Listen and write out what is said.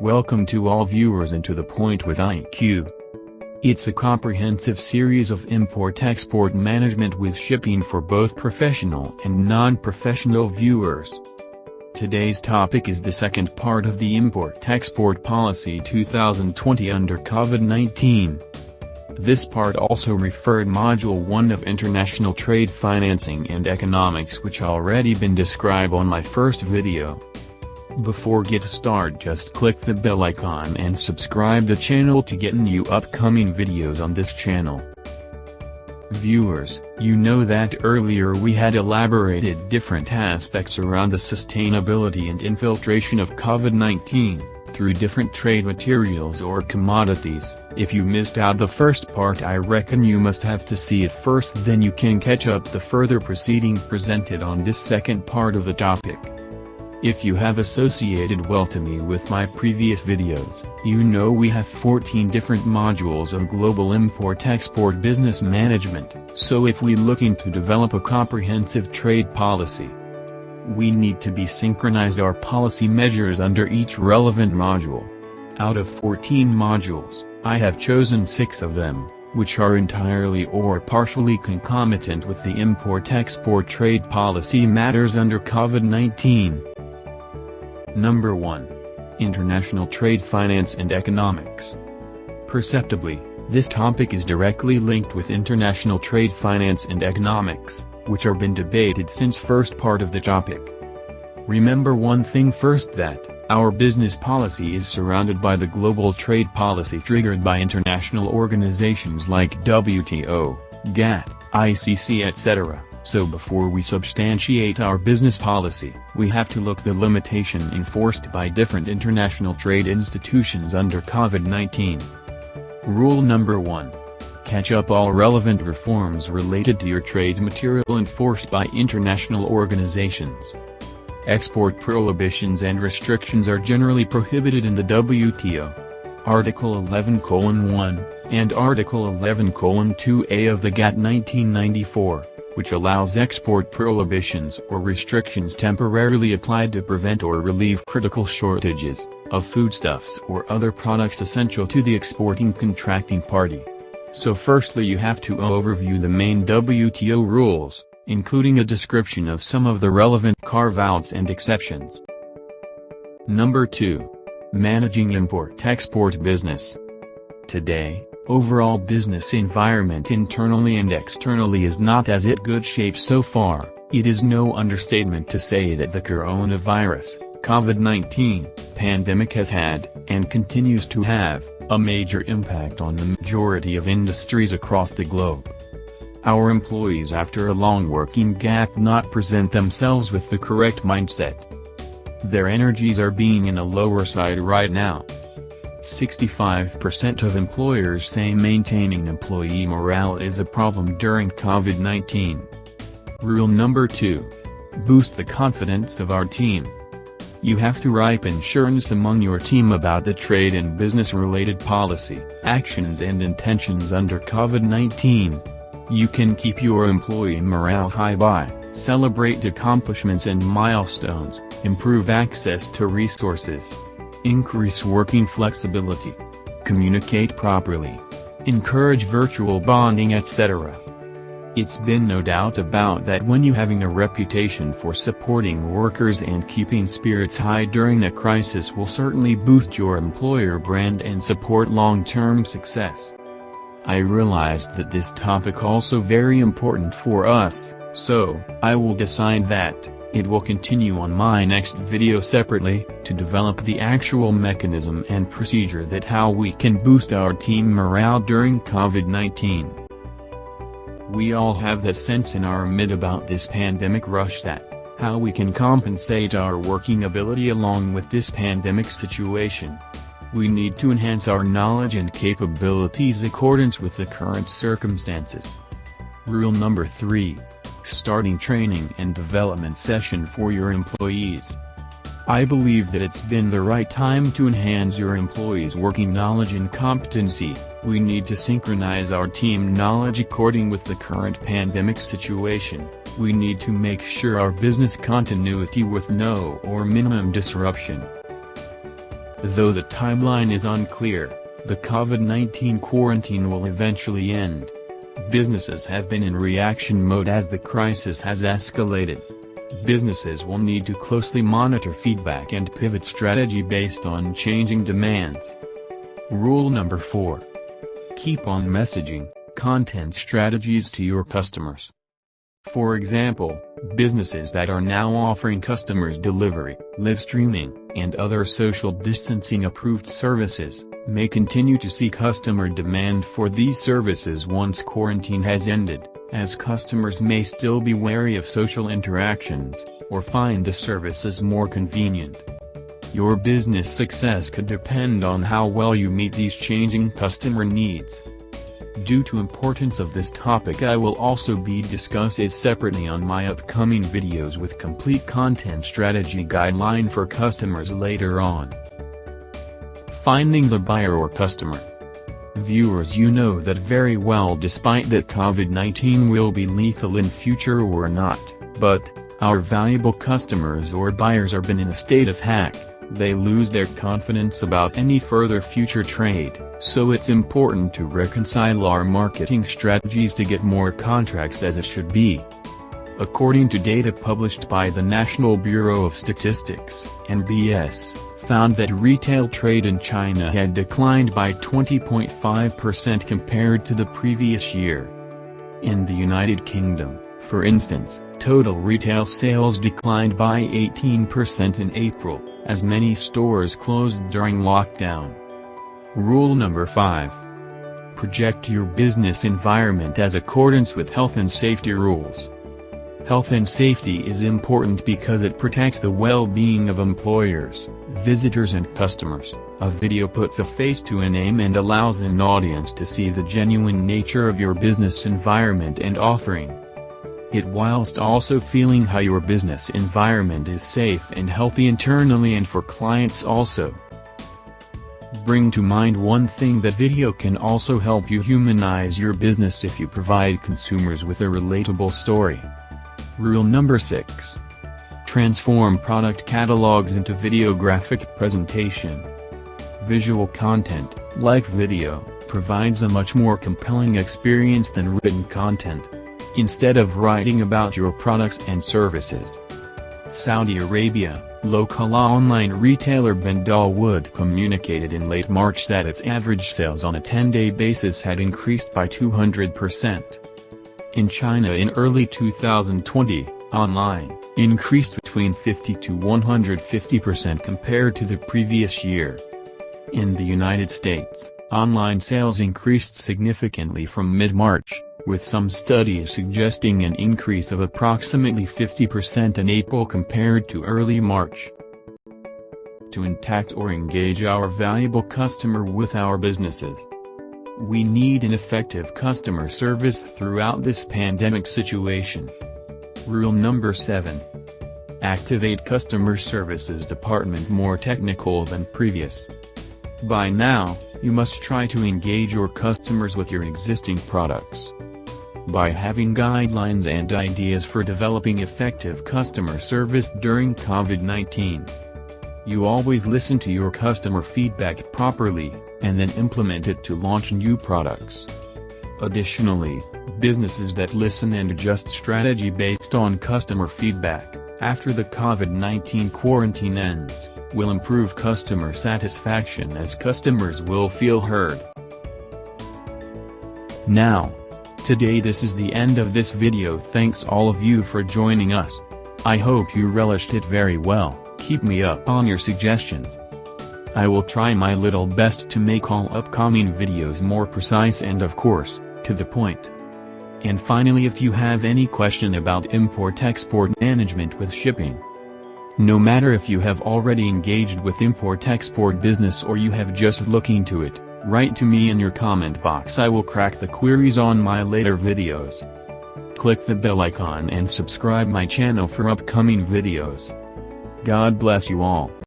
Welcome to all viewers and To the Point with IQ. It's a comprehensive series of import-export management with shipping for both professional and non-professional viewers. Today's topic is the second part of the Import-Export Policy 2020 under COVID-19. This part also referred Module 1 of International Trade Financing and Economics, which already been described on my first video. Before get start, just click the bell icon and subscribe the channel to get new upcoming videos on this channel. Viewers, you know that earlier we had elaborated different aspects around the sustainability and infiltration of COVID-19, through different trade materials or commodities. If you missed out the first part, I reckon you must have to see it first, then you can catch up the further proceeding presented on this second part of the topic. If you have associated well to me with my previous videos, you know we have 14 different modules of global import-export business management, so if we looking to develop a comprehensive trade policy, we need to be synchronized our policy measures under each relevant module. Out of 14 modules, I have chosen 6 of them, which are entirely or partially concomitant with the import-export trade policy matters under COVID-19. Number 1. International Trade Finance and Economics. Perceptibly, this topic is directly linked with international trade finance and economics, which are been debated since first part of the topic. Remember one thing first, that our business policy is surrounded by the global trade policy triggered by international organizations like WTO, GATT, ICC, etc. So before we substantiate our business policy, we have to look the limitation enforced by different international trade institutions under COVID-19. Rule number 1. Catch up all relevant reforms related to your trade material enforced by international organizations. Export prohibitions and restrictions are generally prohibited in the WTO. Article 11:1, and Article 11:2a of the GATT 1994. Which allows export prohibitions or restrictions temporarily applied to prevent or relieve critical shortages of foodstuffs or other products essential to the exporting contracting party. So firstly, you have to overview the main WTO rules, including a description of some of the relevant carve-outs and exceptions. Number 2. Managing import-export business. Today, overall business environment internally and externally is not as in good shape so far. It is no understatement to say that the coronavirus, COVID-19, pandemic has had, and continues to have, a major impact on the majority of industries across the globe. Our employees, after a long working gap, not present themselves with the correct mindset. Their energies are being in a lower side right now. 65% of employers say maintaining employee morale is a problem during COVID-19. Rule number 2. Boost the confidence of our team. You have to ripe assurance among your team about the trade and business-related policy, actions and intentions under COVID-19. You can keep your employee morale high by celebrate accomplishments and milestones, improve access to resources, increase working flexibility, communicate properly, encourage virtual bonding, etc. It's been no doubt about that when you having a reputation for supporting workers and keeping spirits high during a crisis will certainly boost your employer brand and support long-term success. I realized that this topic also very important for us, so I will decide that it will continue on my next video separately, to develop the actual mechanism and procedure that how we can boost our team morale during COVID-19. We all have the sense in our mid about this pandemic rush that, how we can compensate our working ability along with this pandemic situation. We need to enhance our knowledge and capabilities accordance with the current circumstances. Rule number 3. Starting training and development session for your employees. I believe that it's been the right time to enhance your employees' working knowledge and competency. We need to synchronize our team knowledge according with the current pandemic situation. We need to make sure our business continuity with no or minimum disruption. Though the timeline is unclear, the COVID-19 quarantine will eventually end. Businesses have been in reaction mode as the crisis has escalated. Businesses will need to closely monitor feedback and pivot strategy based on changing demands. Rule number 4. Keep on messaging content strategies to your customers. For example, businesses that are now offering customers delivery, live streaming, and other social distancing approved services, may continue to see customer demand for these services once quarantine has ended, as customers may still be wary of social interactions, or find the services more convenient. Your business success could depend on how well you meet these changing customer needs. Due to importance of this topic, I will also be discuss it separately on my upcoming videos with complete content strategy guideline for customers later on. Finding the buyer or customer. Viewers, you know that very well, despite that COVID-19 will be lethal in future or not, but our valuable customers or buyers are been in a state of hack. They lose their confidence about any further future trade, so it's important to reconcile our marketing strategies to get more contracts as it should be. According to data published by the National Bureau of Statistics, (NBS), found that retail trade in China had declined by 20.5% compared to the previous year. In the United Kingdom, for instance, total retail sales declined by 18% in April, as many stores closed during lockdown. Rule number 5. Project your business environment as accordance with health and safety rules. Health and safety is important because it protects the well-being of employers, visitors and customers. A video puts a face to a name and allows an audience to see the genuine nature of your business environment and offering it, whilst also feeling how your business environment is safe and healthy internally and for clients also. Bring to mind one thing: that video can also help you humanize your business if you provide consumers with a relatable story. Rule number 6. Transform product catalogs into videographic presentation. Visual content, like video, provides a much more compelling experience than written content. Instead of writing about your products and services. Saudi Arabia, local online retailer Bendalwood communicated in late March that its average sales on a 10-day basis had increased by 200%. In China in early 2020, online increased between 50 to 150% compared to the previous year. In the United States, online sales increased significantly from mid-March, with some studies suggesting an increase of approximately 50% in April compared to early March. To impact or engage our valuable customer with our businesses, we need an effective customer service throughout this pandemic situation. Rule number 7. Activate customer services department more technical than previous. By now, you must try to engage your customers with your existing products. By having guidelines and ideas for developing effective customer service during COVID-19. You always listen to your customer feedback properly, and then implement it to launch new products. Additionally, businesses that listen and adjust strategy based on customer feedback, after the COVID-19 quarantine ends, will improve customer satisfaction as customers will feel heard. Now, today this is the end of this video. Thanks all of you for joining us. I hope you relished it very well. Keep me up on your suggestions. I will try my little best to make all upcoming videos more precise and of course, to the point. And finally, if you have any question about import-export management with shipping, no matter if you have already engaged with import-export business or you have just looked into it, write to me in your comment box. I will crack the queries on my later videos. Click the bell icon and subscribe my channel for upcoming videos. God bless you all.